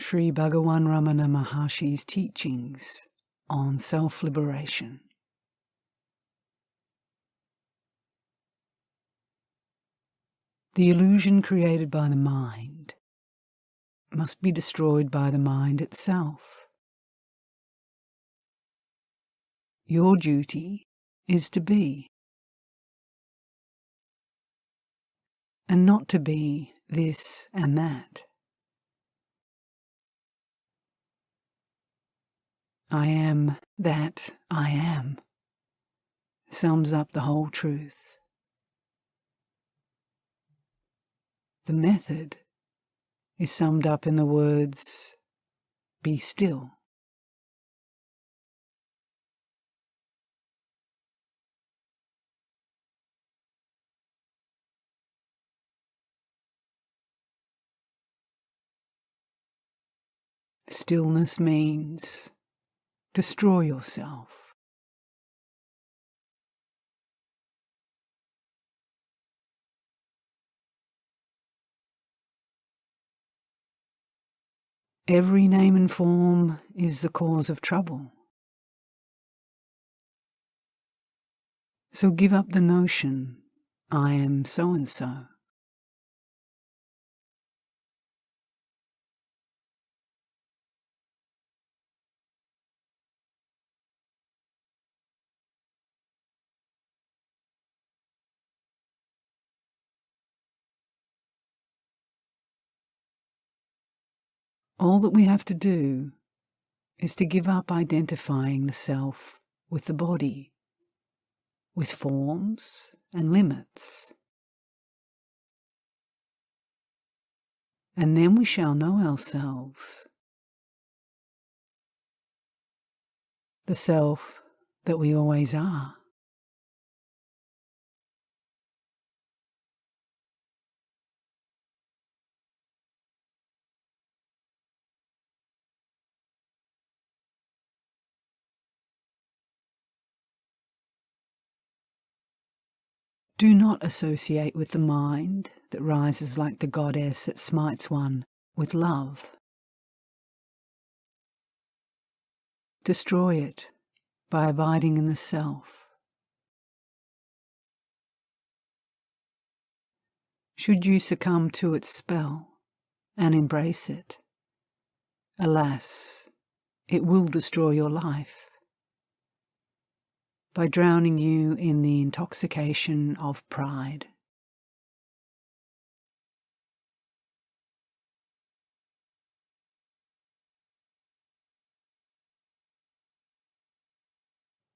Sri Bhagawan Ramana Maharshi's teachings on self-liberation. The illusion created by the mind must be destroyed by the mind itself. Your duty is to be, and not to be this and that. I am that I am sums up the whole truth. The method is summed up in the words, be still. Stillness means destroy yourself. Every name and form is the cause of trouble. So give up the notion, I am so-and-so. All that we have to do is to give up identifying the self with the body, with forms and limits. And then we shall know ourselves, the self that we always are. Do not associate with the mind that rises like the goddess that smites one with love. Destroy it by abiding in the self. Should you succumb to its spell and embrace it, alas, it will destroy your life by drowning you in the intoxication of pride.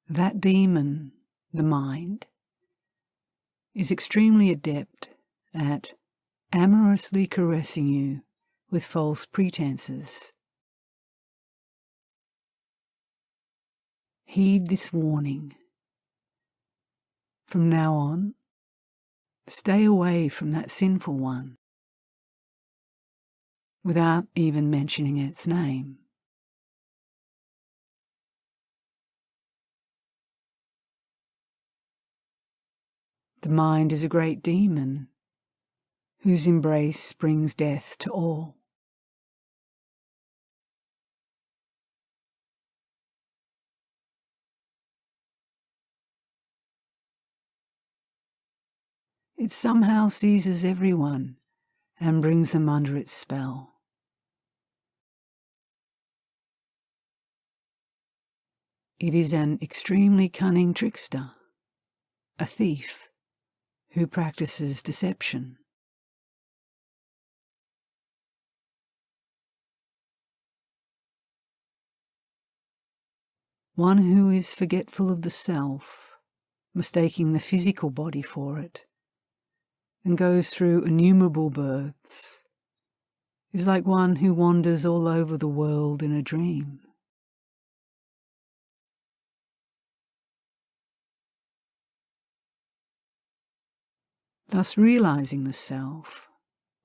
That demon, the mind, is extremely adept at amorously caressing you with false pretenses. Heed this warning. From now on, stay away from that sinful one without even mentioning its name. The mind is a great demon whose embrace brings death to all. It somehow seizes everyone and brings them under its spell. It is an extremely cunning trickster, a thief who practices deception. One who is forgetful of the self, mistaking the physical body for it, and goes through innumerable births, is like one who wanders all over the world in a dream. Thus realizing the self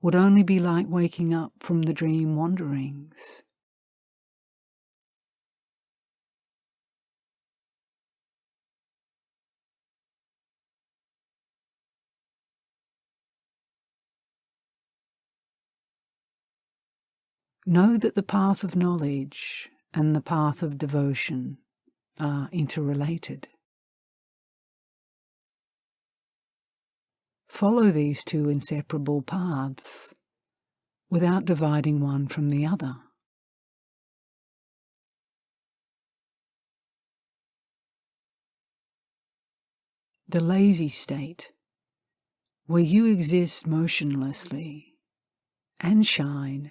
would only be like waking up from the dream wanderings. Know that the path of knowledge and the path of devotion are interrelated. Follow these two inseparable paths without dividing one from the other. The lazy state, where you exist motionlessly and shine,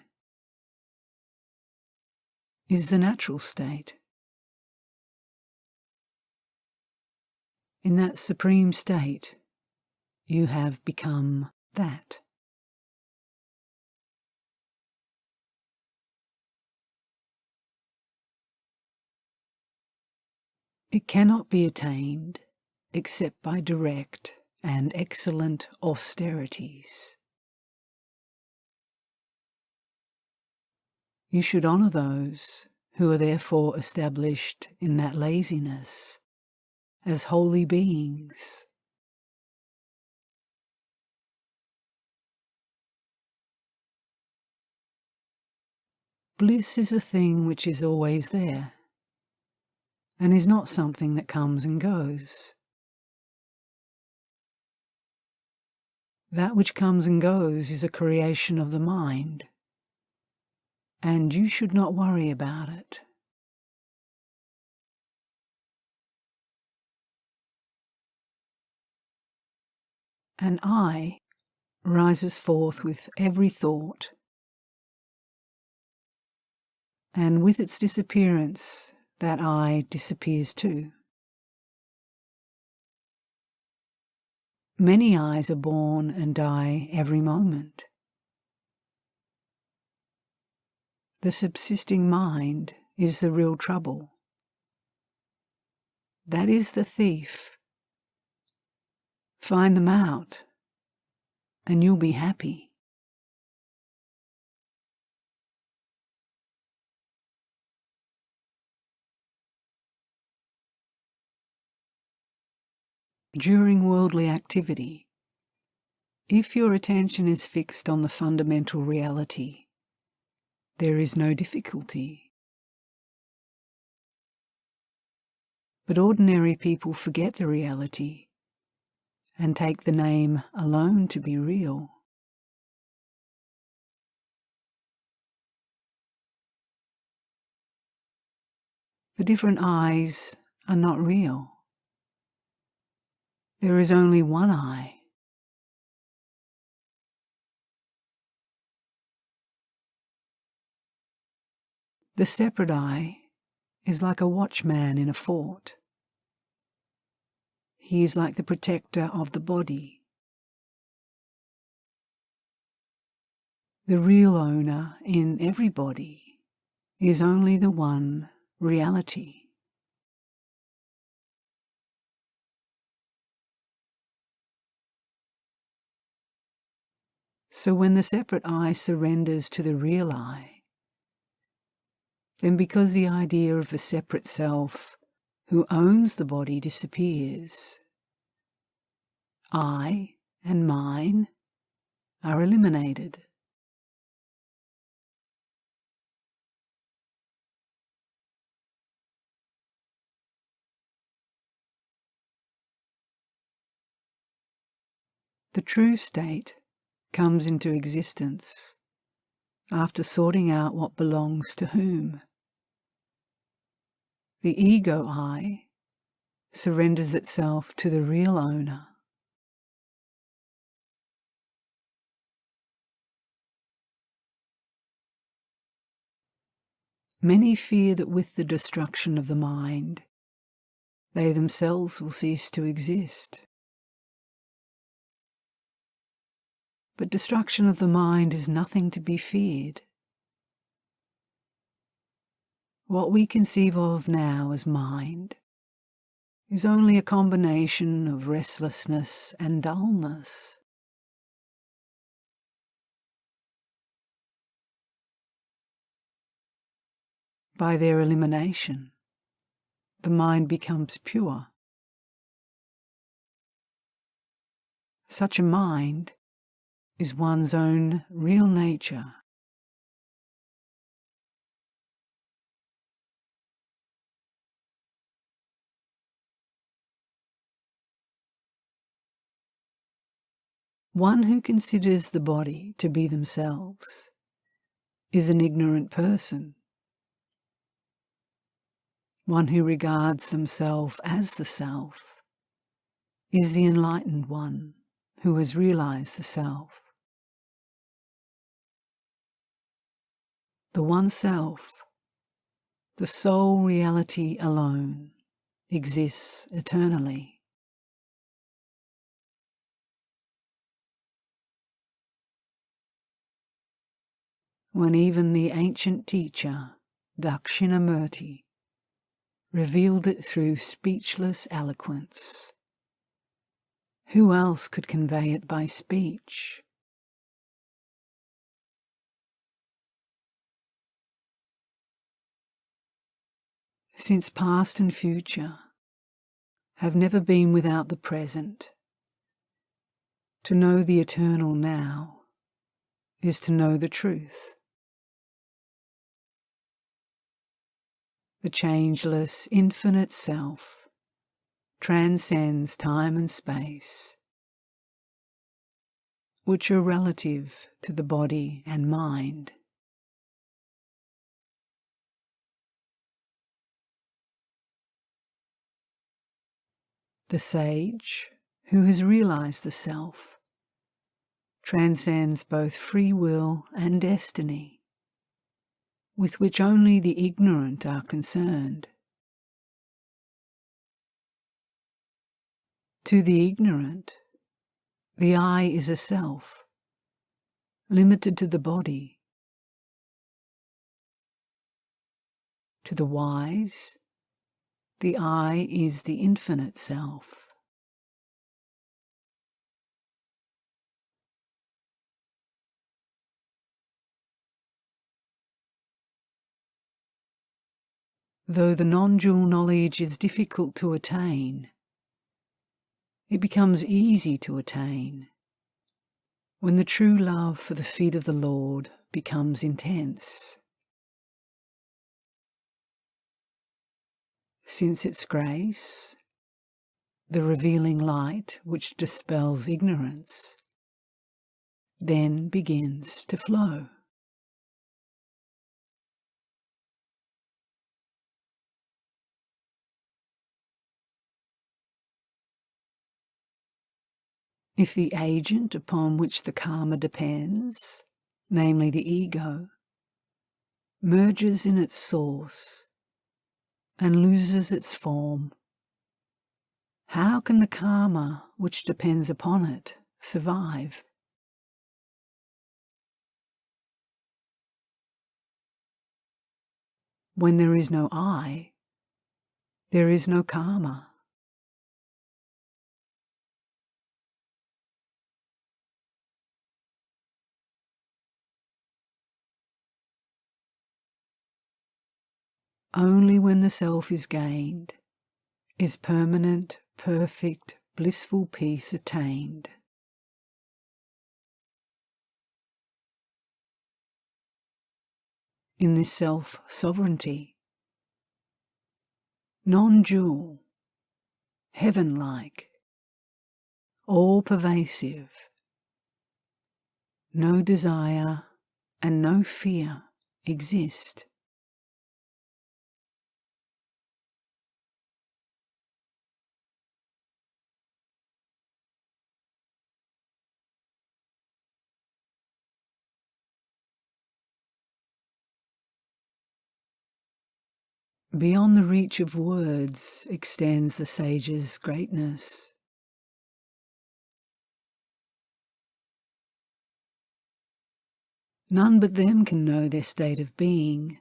is the natural state. In that supreme state, you have become that. It cannot be attained except by direct and excellent austerities. You should honor those who are therefore established in that laziness as holy beings. Bliss is a thing which is always there and is not something that comes and goes. That which comes and goes is a creation of the mind, and you should not worry about it. An I rises forth with every thought, and with its disappearance, that I disappears too. Many I's are born and die every moment. The subsisting mind is the real trouble. That is the thief. Find them out, and you'll be happy. During worldly activity, if your attention is fixed on the fundamental reality, there is no difficulty. But ordinary people forget the reality and take the name alone to be real. The different I's are not real. There is only one I. The separate I is like a watchman in a fort. He is like the protector of the body. The real owner in everybody is only the one reality. So when the separate I surrenders to the real I, then because the idea of a separate self who owns the body disappears, I and mine are eliminated. The true state comes into existence after sorting out what belongs to whom. The ego I surrenders itself to the real owner. Many fear that with the destruction of the mind, they themselves will cease to exist. But destruction of the mind is nothing to be feared. What we conceive of now as mind is only a combination of restlessness and dullness. By their elimination, the mind becomes pure. Such a mind is one's own real nature. One who considers the body to be themselves is an ignorant person. One who regards themselves as the self is the enlightened one who has realized the self. The one self, the sole reality alone, exists eternally. When even the ancient teacher, Dakshinamurti, revealed it through speechless eloquence, who else could convey it by speech? Since past and future have never been without the present, to know the eternal now is to know the truth. The changeless, infinite self transcends time and space, which are relative to the body and mind. The sage, who has realized the self, transcends both free will and destiny, with which only the ignorant are concerned. To the ignorant, the I is a self, limited to the body. To the wise, the I is the infinite self. Though the non-dual knowledge is difficult to attain, it becomes easy to attain when the true love for the feet of the Lord becomes intense. Since its grace, the revealing light which dispels ignorance, then begins to flow. If the agent upon which the karma depends, namely the ego, merges in its source and loses its form, how can the karma which depends upon it survive? When there is no I, there is no karma. Only when the self is gained is permanent, perfect, blissful peace attained. In this self-sovereignty, non-dual, heaven-like, all-pervasive, no desire and no fear exist. Beyond the reach of words extends the sage's greatness. None but them can know their state of being,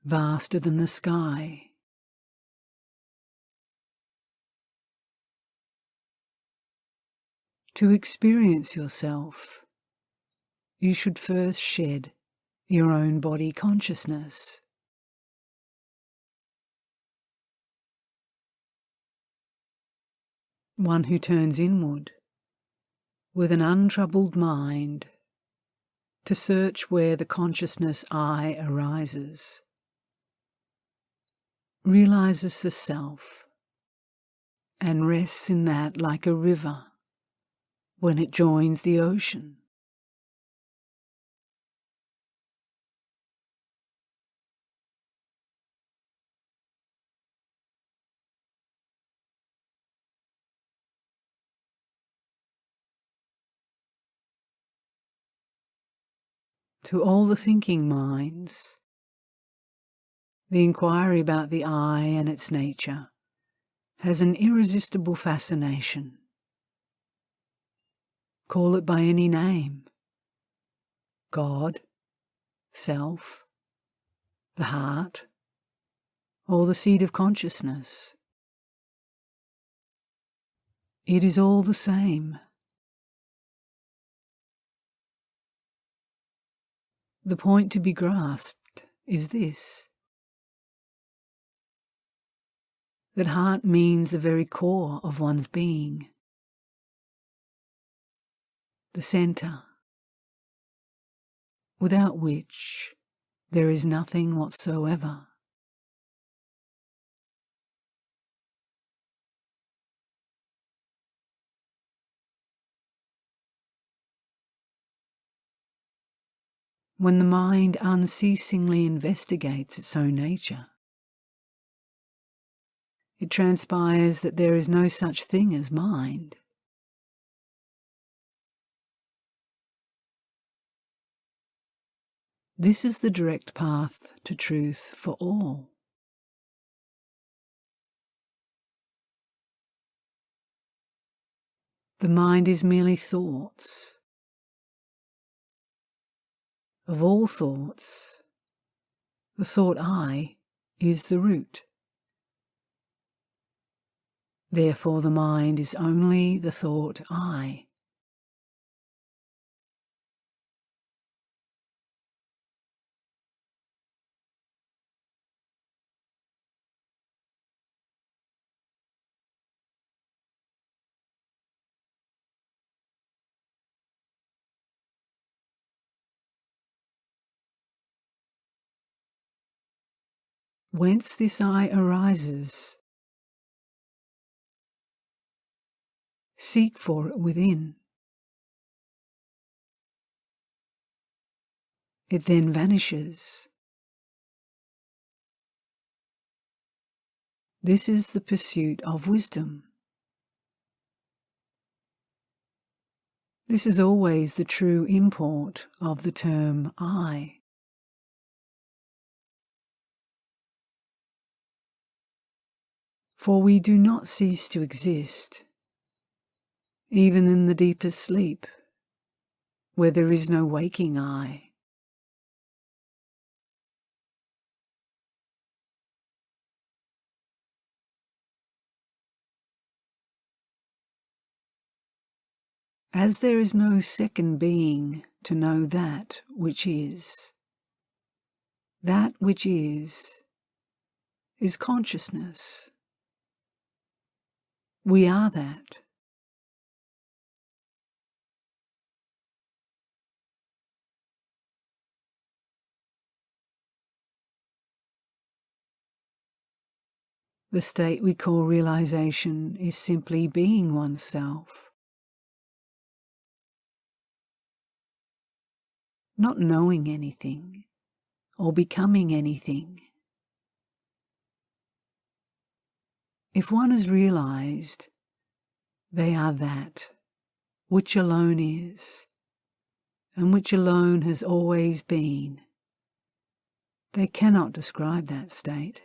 vaster than the sky. To experience yourself, you should first shed your own body consciousness. One who turns inward with an untroubled mind to search where the consciousness I arises, realizes the self and rests in that like a river when it joins the ocean. To all the thinking minds, the inquiry about the I and its nature has an irresistible fascination. Call it by any name: God, self, the heart, or the seed of consciousness. It is all the same. The point to be grasped is this: that heart means the very core of one's being, the centre, without which there is nothing whatsoever. When the mind unceasingly investigates its own nature, it transpires that there is no such thing as mind. This is the direct path to truth for all. The mind is merely thoughts. Of all thoughts, the thought I is the root. Therefore the mind is only the thought I. Whence this I arises, seek for it within. It then vanishes. This is the pursuit of wisdom. This is always the true import of the term I. For we do not cease to exist, even in the deepest sleep, where there is no waking I. As there is no second being to know that which is consciousness. We are that. The state we call realization is simply being oneself, not knowing anything or becoming anything. If one has realized they are that which alone is, and which alone has always been, they cannot describe that state.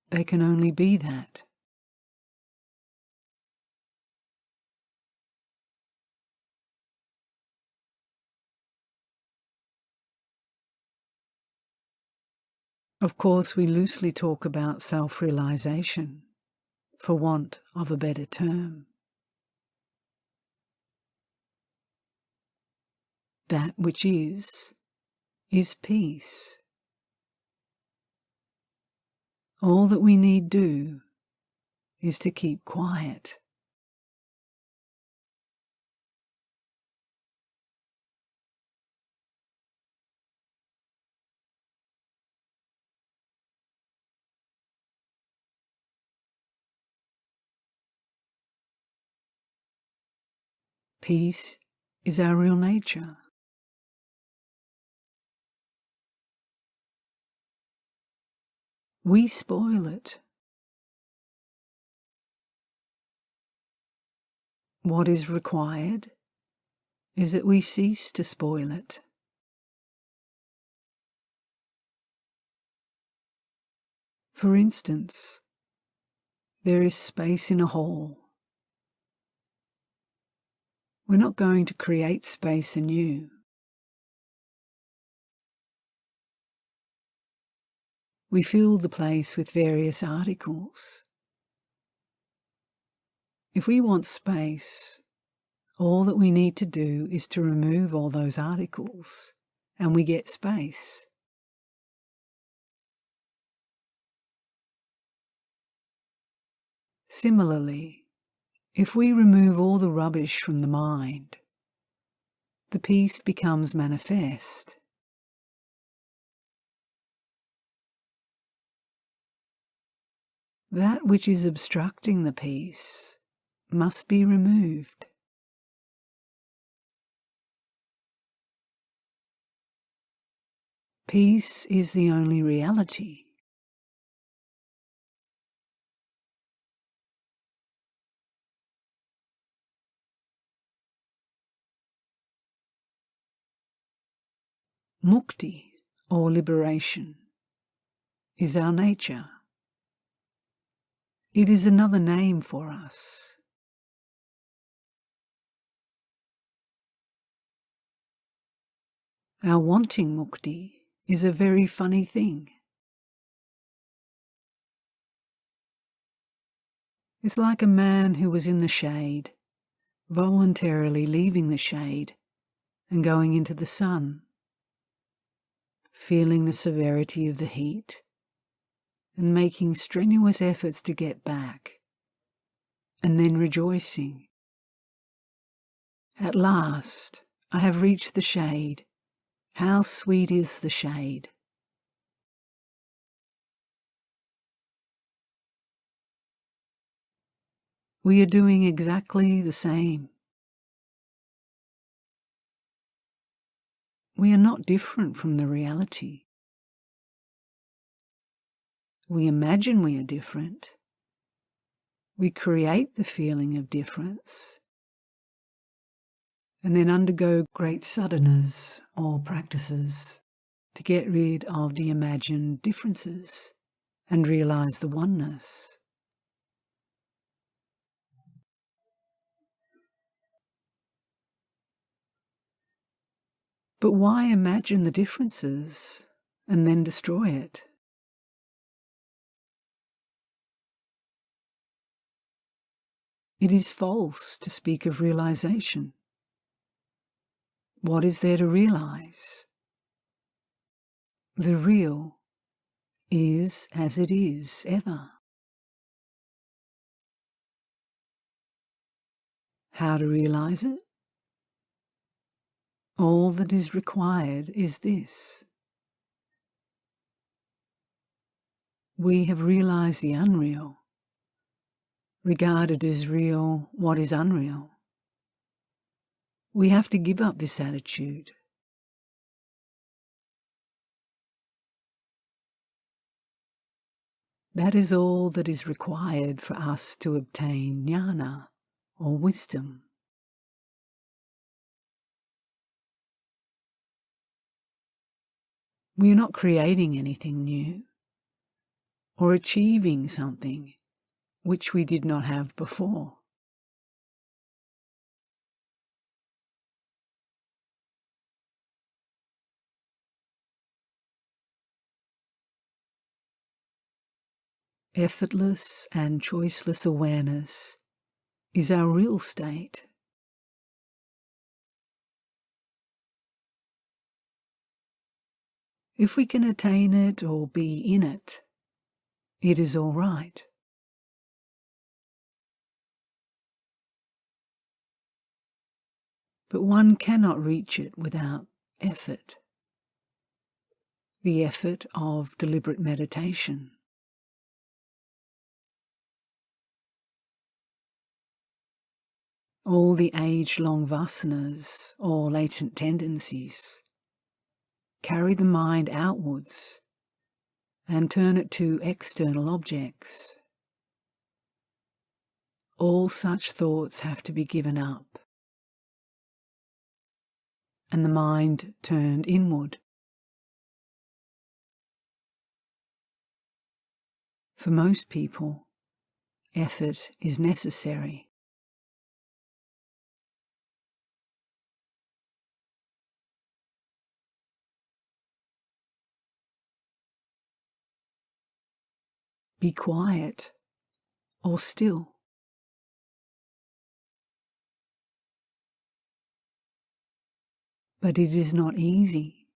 They can only be that. Of course, we loosely talk about self-realization, for want of a better term. That which is peace. All that we need do is to keep quiet. Peace is our real nature. We spoil it. What is required is that we cease to spoil it. For instance, there is space in a hall. We're not going to create space anew. We fill the place with various articles. If we want space, all that we need to do is to remove all those articles, and we get space. Similarly, if we remove all the rubbish from the mind, the peace becomes manifest. That which is obstructing the peace must be removed. Peace is the only reality. Mukti, or liberation, is our nature. It is another name for us. Our wanting mukti is a very funny thing. It's like a man who was in the shade, voluntarily leaving the shade and going into the sun, feeling the severity of the heat and making strenuous efforts to get back, and then rejoicing. At last, I have reached the shade. How sweet is the shade! We are doing exactly the same. We are not different from the reality. We imagine we are different. We create the feeling of difference and then undergo great sadhanas or practices to get rid of the imagined differences and realize the oneness. But why imagine the differences and then destroy it? It is false to speak of realization. What is there to realize? The real is as it is ever. How to realize it? All that is required is this. We have realized the unreal, regarded as real what is unreal. We have to give up this attitude. That is all that is required for us to obtain jnana, or wisdom. We are not creating anything new or achieving something which we did not have before. Effortless and choiceless awareness is our real state. If we can attain it or be in it, it is all right. But one cannot reach it without effort. The effort of deliberate meditation. all the age-long vasanas or latent tendencies. Carry the mind outwards and turn it to external objects. All such thoughts have to be given up, and the mind turned inward. For most people, effort is necessary. Be quiet or still. But it is not easy.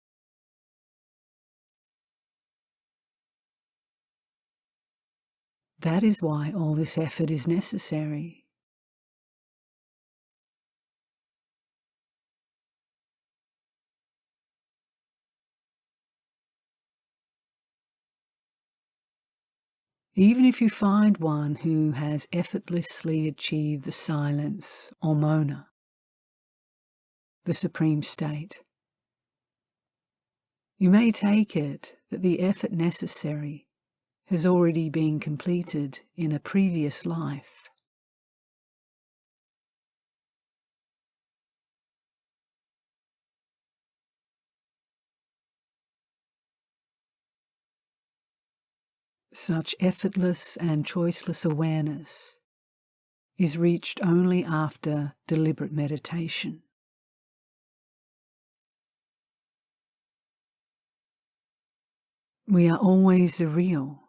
That is why all this effort is necessary. Even if you find one who has effortlessly achieved the silence or mona, the supreme state, you may take it that the effort necessary has already been completed in a previous life. Such effortless and choiceless awareness is reached only after deliberate meditation. We are always the real.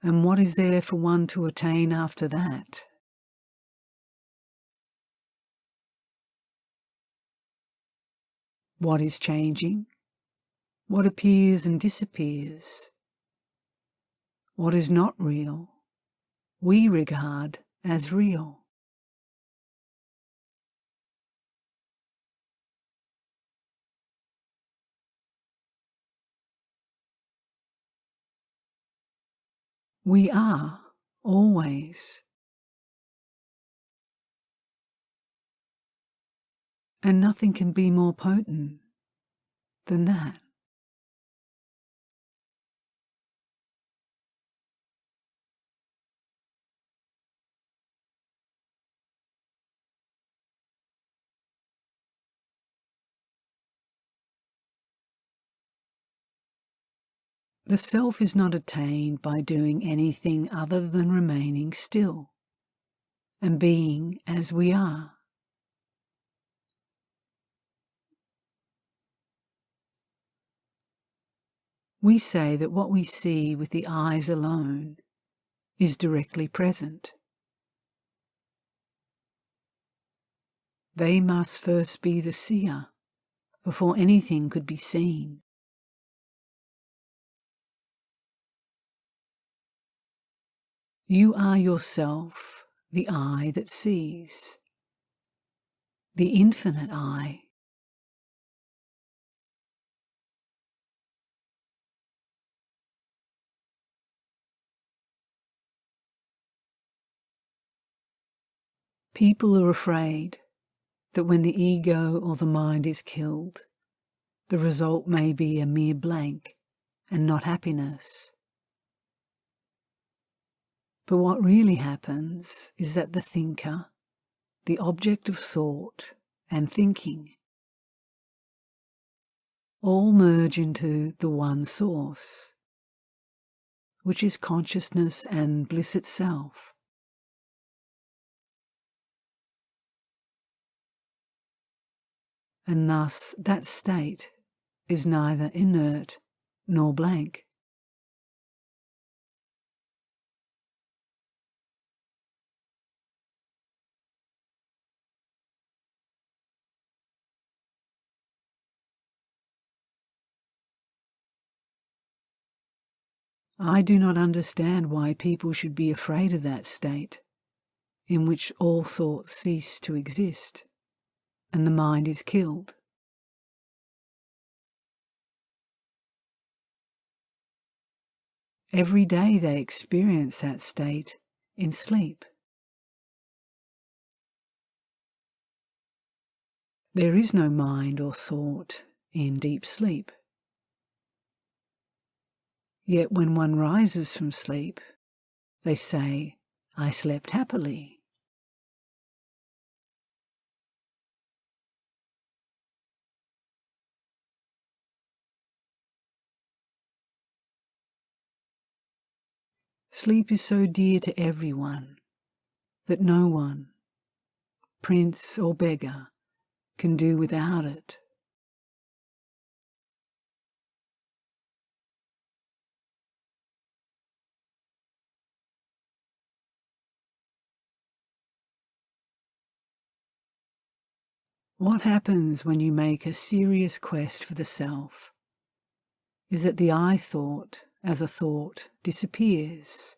And what is there for one to attain after that? What is changing? What appears and disappears? What is not real, we regard as real. We are always. And nothing can be more potent than that. The self is not attained by doing anything other than remaining still and being as we are. We say that what we see with the eyes alone is directly present. They must first be the seer before anything could be seen. You are yourself the eye that sees, the infinite eye. People are afraid that when the ego or the mind is killed, the result may be a mere blank and not happiness. But what really happens is that the thinker, the object of thought and thinking, all merge into the one source, which is consciousness and bliss itself. And thus that state is neither inert nor blank. I do not understand why people should be afraid of that state, in which all thoughts cease to exist and the mind is killed. Every day they experience that state in sleep. There is no mind or thought in deep sleep. Yet when one rises from sleep, they say, "I slept happily." Sleep is so dear to everyone that no one, prince or beggar, can do without it. What happens when you make a serious quest for the self is that the I thought as a thought disappears.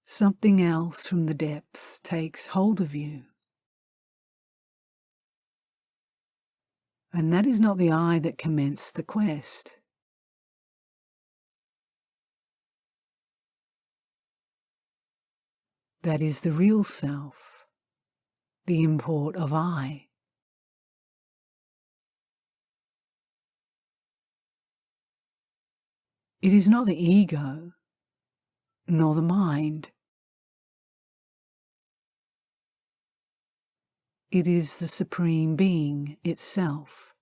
Something else from the depths takes hold of you. And that is not the I that commenced the quest. That is the real self, the import of I. It is not the ego, nor the mind. It is the Supreme Being itself.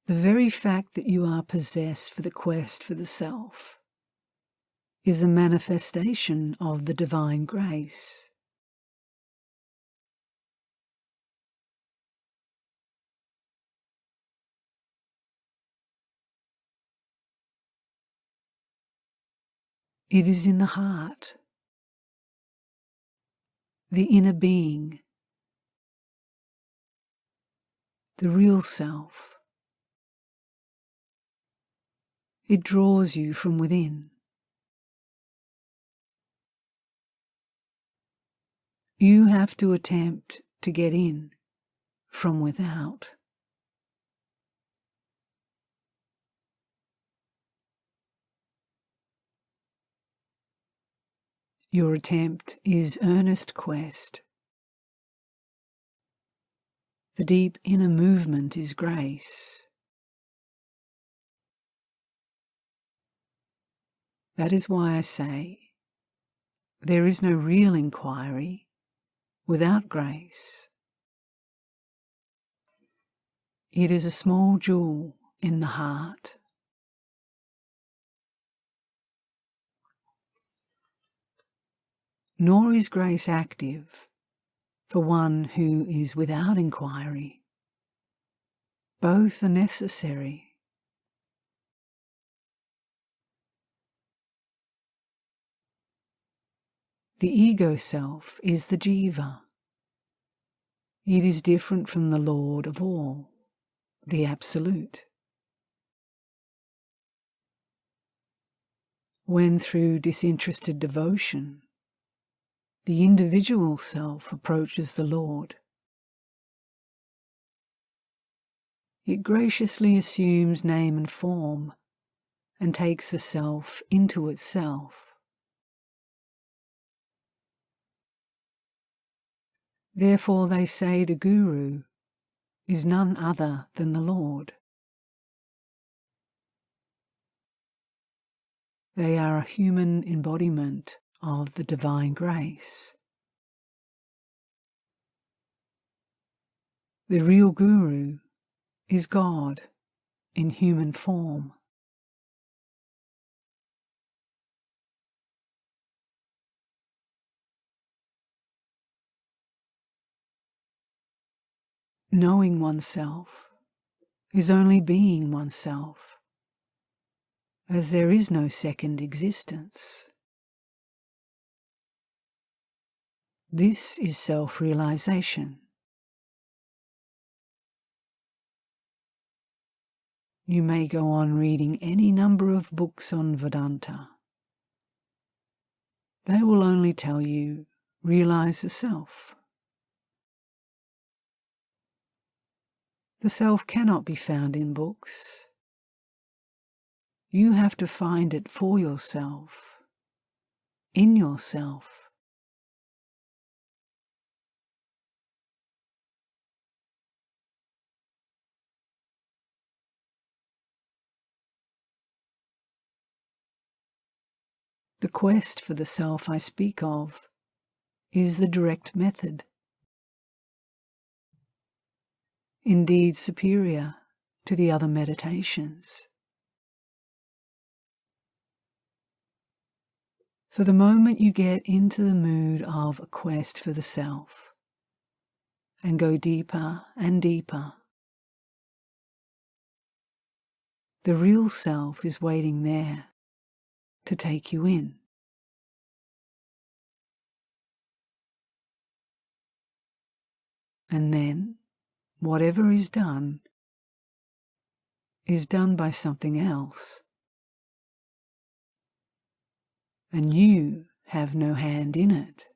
The very fact that you are possessed for the quest for the self is a manifestation of the divine grace. It is in the heart, the inner being, the real self. It draws you from within. You have to attempt to get in from without. Your attempt is earnest quest. The deep inner movement is grace. That is why I say there is no real inquiry without grace. It is a small jewel in the heart. Nor is grace active for one who is without inquiry. Both are necessary. The ego self is the jiva. It is different from the Lord of all, the Absolute. When through disinterested devotion, the individual self approaches the Lord, it graciously assumes name and form and takes the self into itself. Therefore they say the Guru is none other than the Lord. They are a human embodiment of the divine grace. The real Guru is God in human form. Knowing oneself is only being oneself, as there is no second existence. This is self-realization. You may go on reading any number of books on Vedanta. They will only tell you, realize the self. The self cannot be found in books. You have to find it for yourself, in yourself. The quest for the self I speak of is the direct method, indeed superior to the other meditations. For the moment you get into the mood of a quest for the self and go deeper and deeper, the real self is waiting there to take you in. And then, whatever is done by something else, and you have no hand in it.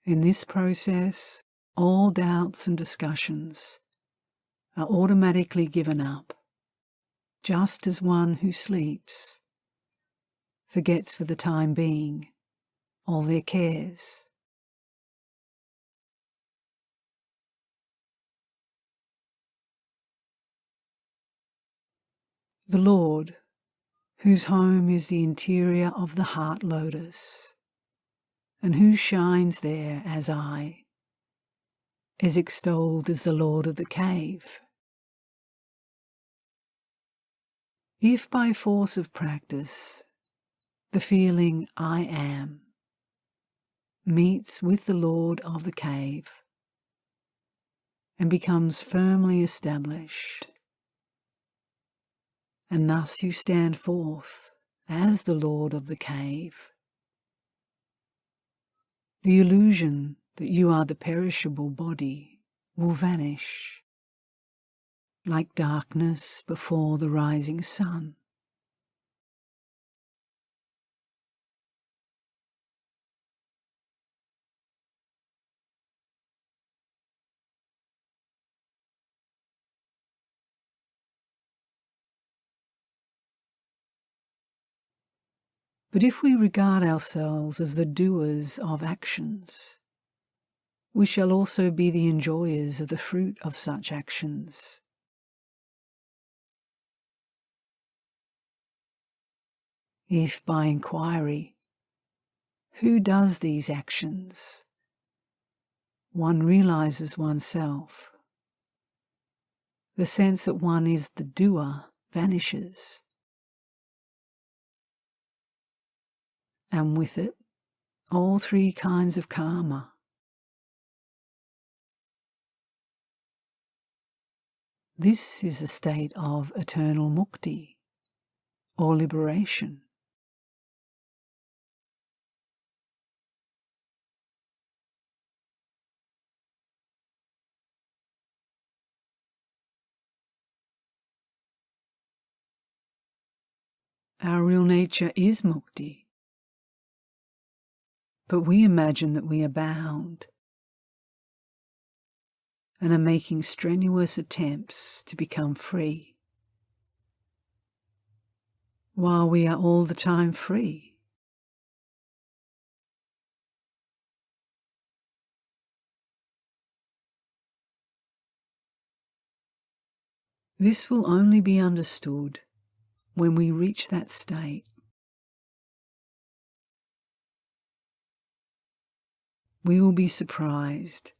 In this process, all doubts and discussions are automatically given up, just as one who sleeps forgets for the time being all their cares. The Lord, whose home is the interior of the heart lotus, and who shines there as I, is extolled as the Lord of the cave. If by force of practice the feeling I am meets with the Lord of the cave and becomes firmly established, and thus you stand forth as the Lord of the cave, the illusion that you are the perishable body will vanish, like darkness before the rising sun. But if we regard ourselves as the doers of actions, we shall also be the enjoyers of the fruit of such actions. If by inquiry, who does these actions, one realizes oneself, the sense that one is the doer vanishes, and with it all three kinds of karma. This is a state of eternal mukti, or liberation. Our real nature is mukti, but we imagine that we are bound and are making strenuous attempts to become free, while we are all the time free. This will only be understood when we reach that state. We will be surprised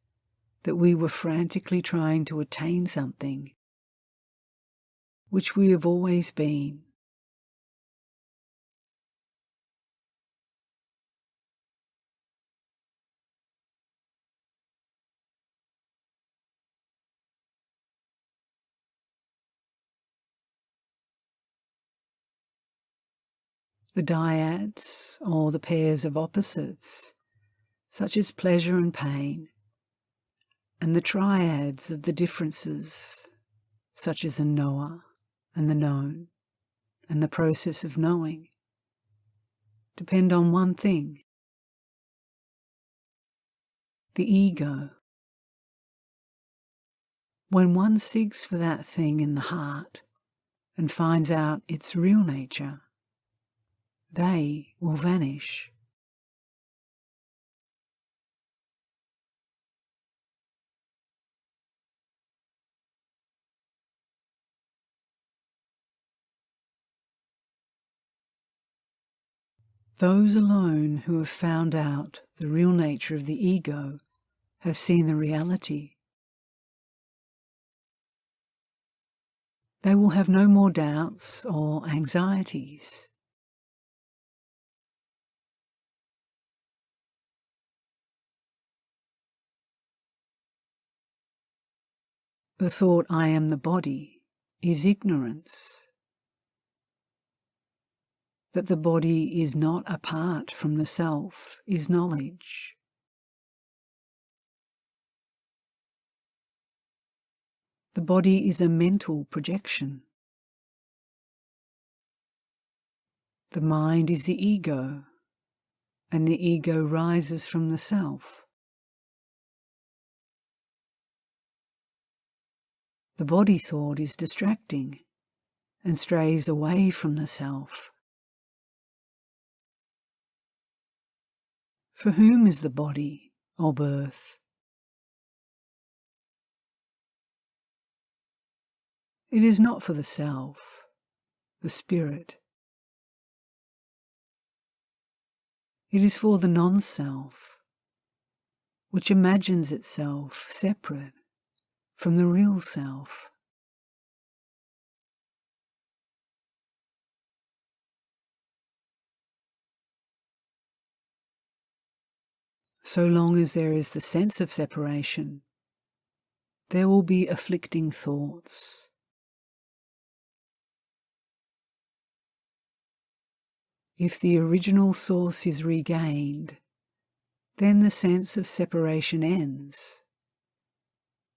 that we were frantically trying to attain something which we have always been. The dyads, or the pairs of opposites, such as pleasure and pain, and the triads of the differences, such as a knower and the known, and the process of knowing, depend on one thing: the ego. When one seeks for that thing in the heart and finds out its real nature, they will vanish. Those alone who have found out the real nature of the ego have seen the reality. They will have no more doubts or anxieties. The thought, I am the body, is ignorance. That the body is not apart from the self is knowledge. The body is a mental projection. The mind is the ego, and the ego rises from the self. The body thought is distracting and strays away from the self. For whom is the body or birth? It is not for the self, the spirit. It is for the non-self, which imagines itself separate from the real self. So long as there is the sense of separation, there will be afflicting thoughts. If the original source is regained, then the sense of separation ends.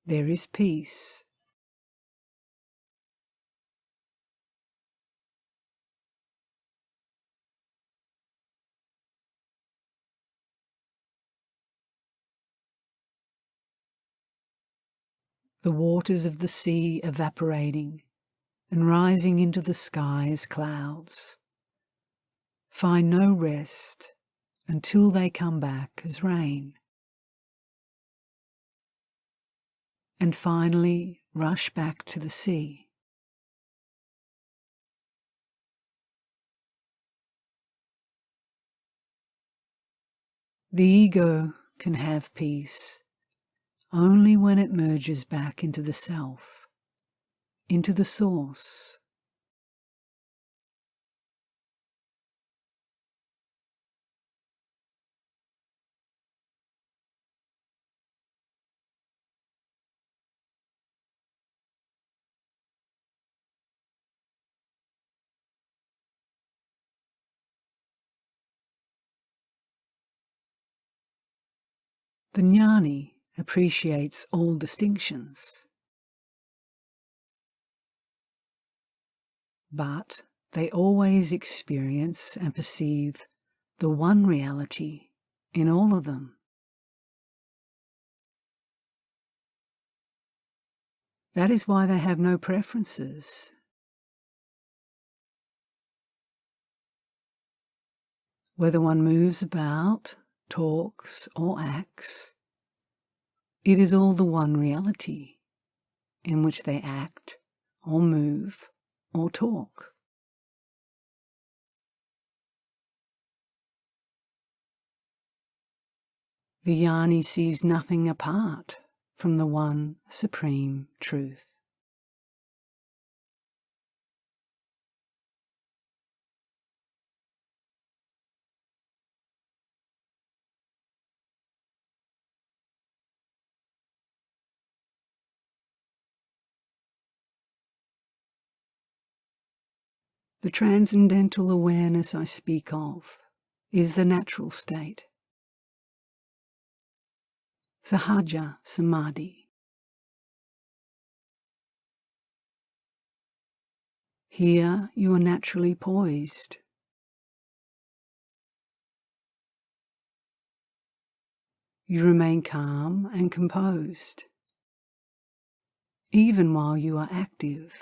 There is peace. The waters of the sea evaporating and rising into the sky as clouds find no rest until they come back as rain, and finally rush back to the sea. The ego can have peace only when it merges back into the self, into the source. The jnani appreciates all distinctions, but they always experience and perceive the one reality in all of them. That is why they have no preferences. Whether one moves about, talks, or acts, it is all the one reality in which they act, or move, or talk. The jnani sees nothing apart from the one supreme truth. The transcendental awareness I speak of is the natural state, sahaja samadhi. Here you are naturally poised. You remain calm and composed, even while you are active.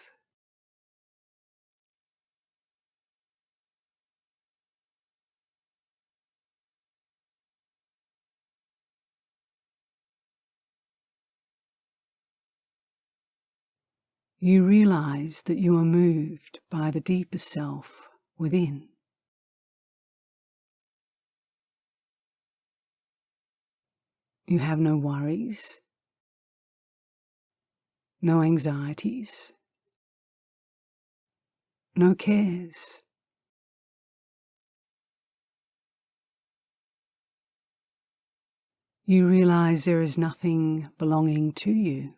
You realize that you are moved by the deeper self within. You have no worries, no anxieties, no cares. You realize there is nothing belonging to you.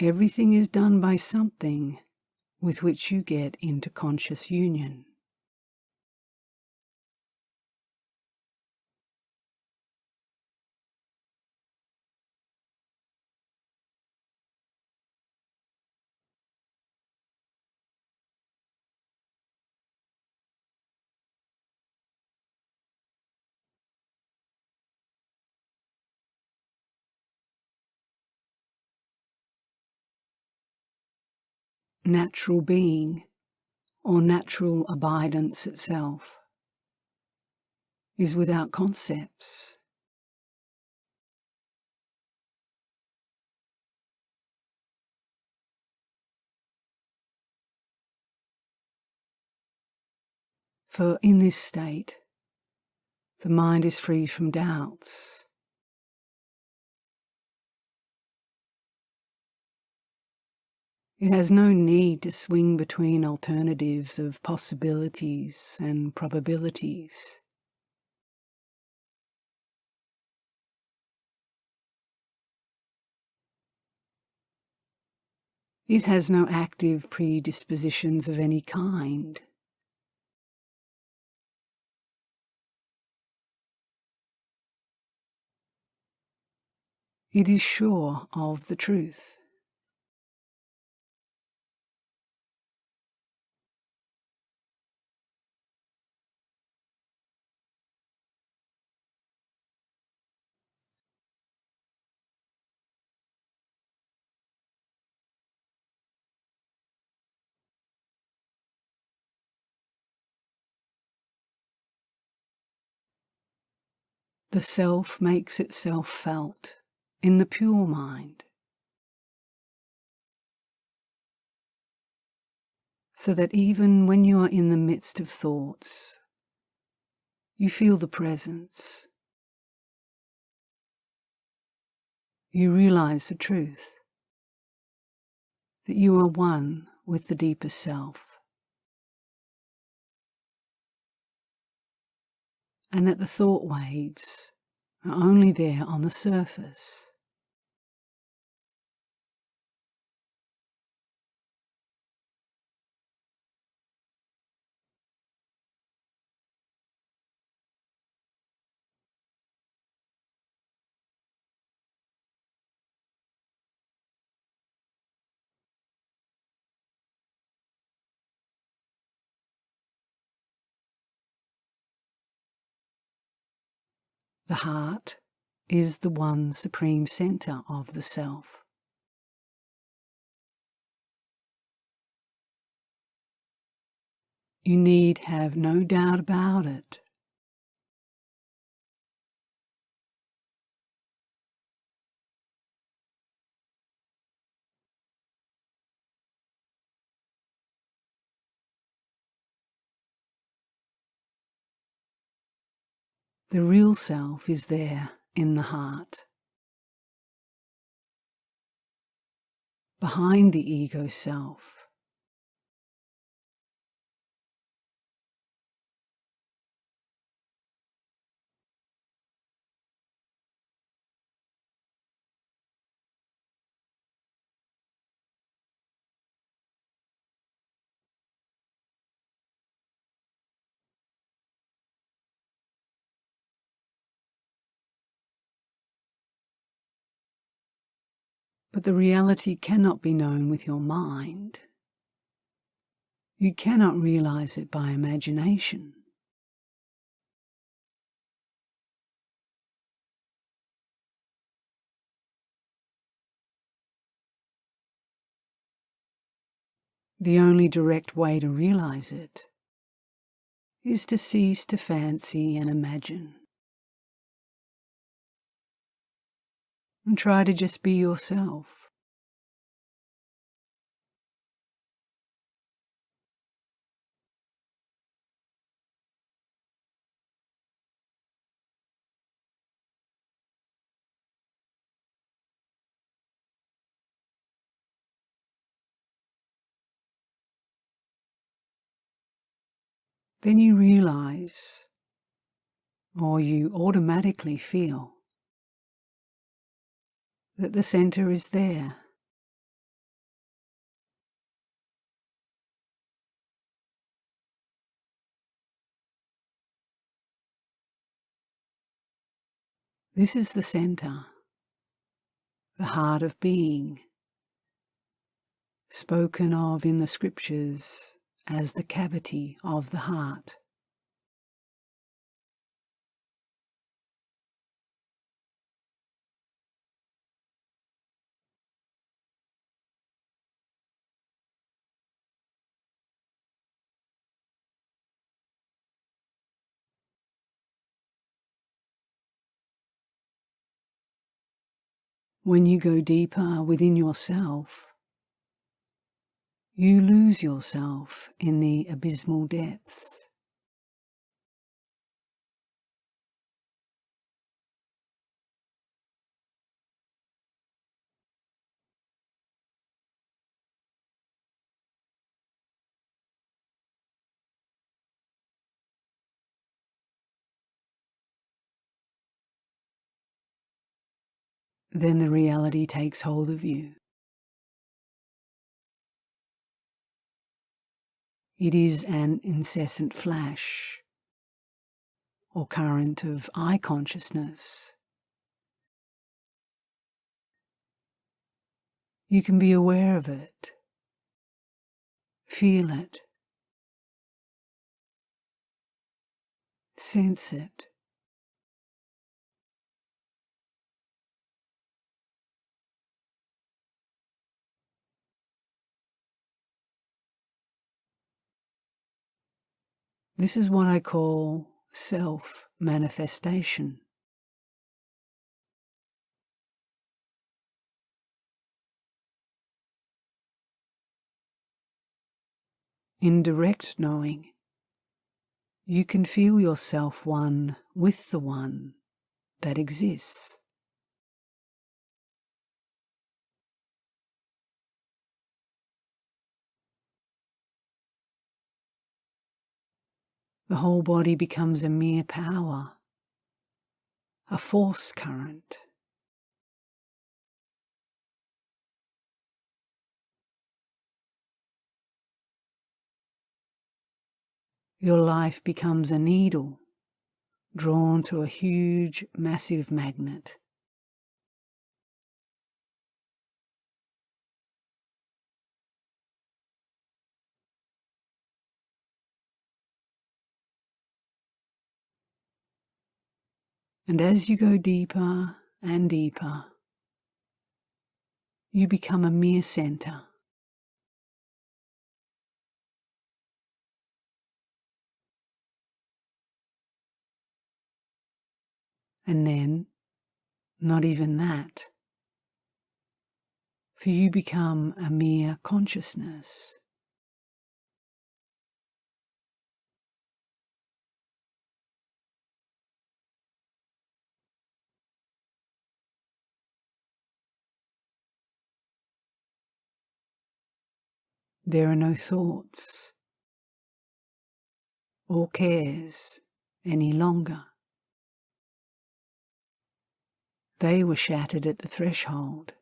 Everything is done by something with which you get into conscious union. Natural being, or natural abidance itself, is without concepts. For in this state, the mind is free from doubts. It has no need to swing between alternatives of possibilities and probabilities. It has no active predispositions of any kind. It is sure of the truth. The self makes itself felt in the pure mind, so that even when you are in the midst of thoughts, you feel the presence. You realize the truth, that you are one with the deeper self, and that the thought waves are only there on the surface. The heart is the one supreme center of the self. You need have no doubt about it. The real self is there in the heart, behind the ego self. But the reality cannot be known with your mind. You cannot realize it by imagination. The only direct way to realize it is to cease to fancy and imagine. And try to just be yourself. Then you realize, or you automatically feel, that the center is there. This is the center, the heart of being, spoken of in the scriptures as the cavity of the heart. When you go deeper within yourself, you lose yourself in the abysmal depths. Then the reality takes hold of you. It is an incessant flash or current of eye consciousness. You can be aware of it, feel it, sense it. This is what I call self-manifestation. In direct knowing, you can feel yourself one with the one that exists. The whole body becomes a mere power, a force current. Your life becomes a needle drawn to a huge, massive magnet. And as you go deeper and deeper, you become a mere center. And then, not even that, for you become a mere consciousness. There are no thoughts or cares any longer. They were shattered at the threshold.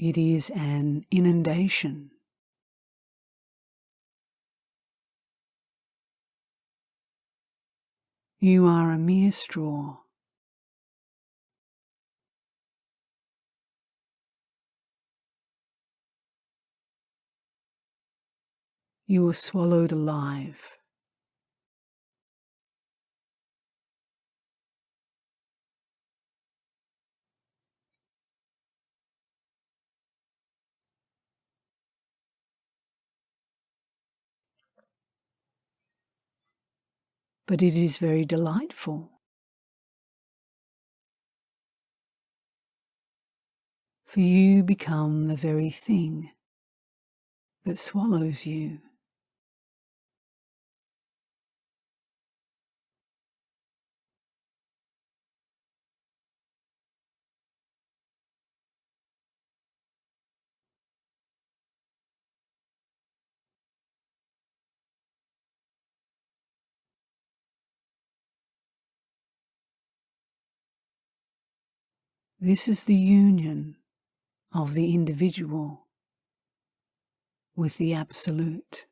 It is an inundation. You are a mere straw. You are swallowed alive. But it is very delightful. For you become the very thing that swallows you. This is the union of the individual with the Absolute.